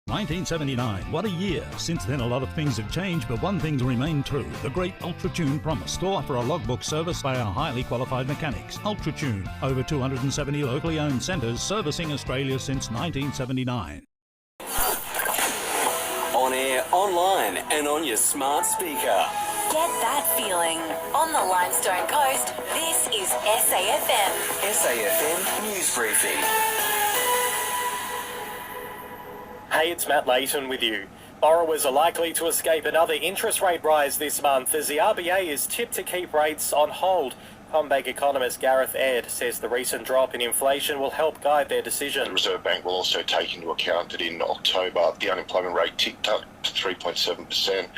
1979. What a year. Since then, a lot of things have changed, but one thing's remained true. The great Ultra-Tune promise to offer a logbook service by our highly qualified mechanics. Ultra-Tune. Over 270 locally owned centres servicing Australia since 1979. On air, online, and on your smart speaker. Get that feeling. On the Limestone coast, this is SAFM. SAFM News Briefing. Hey, it's Matt Layton with you. Borrowers are likely to escape another interest rate rise this month as the RBA is tipped to keep rates on hold. CommBank economist Gareth Ed says the recent drop in inflation will help guide their decision. The Reserve Bank will also take into account that in October the unemployment rate ticked up to 3.7%.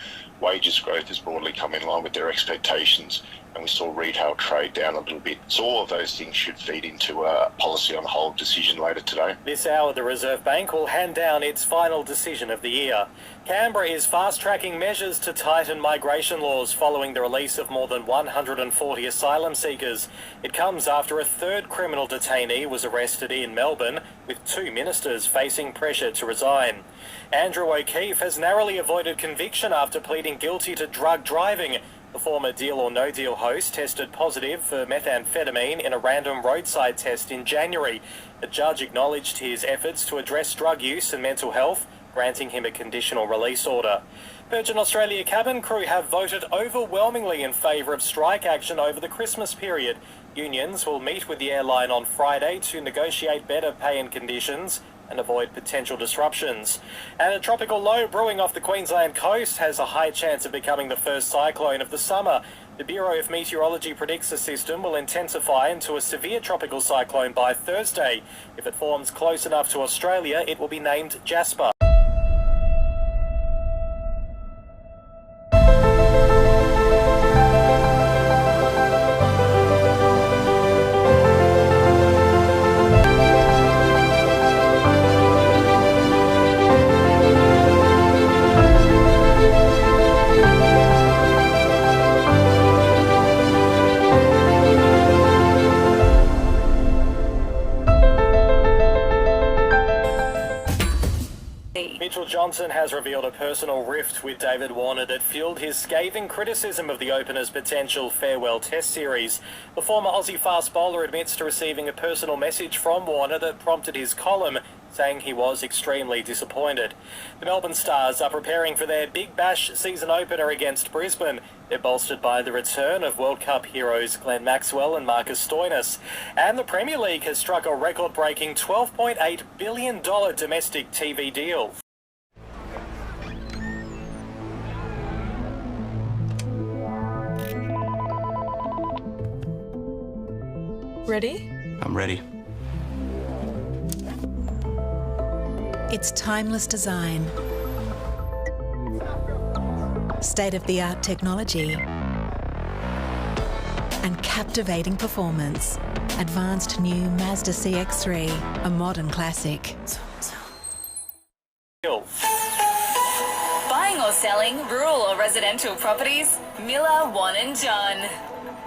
Wages growth has broadly come in line with their expectations, and we saw retail trade down a little bit. So all of those things should feed into a policy on hold decision later today. This hour, the Reserve Bank will hand down its final decision of the year. Canberra is fast-tracking measures to tighten migration laws following the release of more than 140 asylum seekers. It comes after a third criminal detainee was arrested in Melbourne, with 2 ministers facing pressure to resign. Andrew O'Keefe has narrowly avoided conviction after pleading guilty to drug driving. The former Deal or No Deal host tested positive for methamphetamine in a random roadside test in January. The judge acknowledged his efforts to address drug use and mental health, granting him a conditional release order. Virgin Australia cabin crew have voted overwhelmingly in favour of strike action over the Christmas period. Unions will meet with the airline on Friday to negotiate better pay and conditions and avoid potential disruptions. And a tropical low brewing off the Queensland coast has a high chance of becoming the first cyclone of the summer. The Bureau of Meteorology predicts the system will intensify into a severe tropical cyclone by Thursday. If it forms close enough to Australia, it will be named Jasper. Mitchell Johnson has revealed a personal rift with David Warner that fueled his scathing criticism of the opener's potential farewell test series. The former Aussie fast bowler admits to receiving a personal message from Warner that prompted his column, saying he was extremely disappointed. The Melbourne Stars are preparing for their Big Bash season opener against Brisbane. They're bolstered by the return of World Cup heroes Glenn Maxwell and Marcus Stoinis. And the Premier League has struck a record-breaking $12.8 billion domestic TV deal. Ready? I'm ready. It's timeless design, state-of-the-art technology, and captivating performance. Advanced new Mazda CX-3, a modern classic. Buying or selling, rural or residential properties? Miller, Wan and John.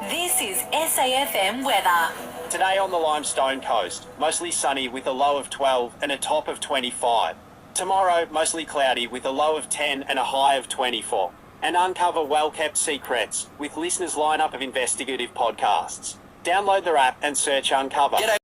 This is SAFM weather. Today on the Limestone coast, mostly sunny with a low of 12 and a top of 25. Tomorrow, mostly cloudy with a low of 10 and a high of 24. And uncover well-kept secrets with listeners' lineup of investigative podcasts. Download their app and search Uncover.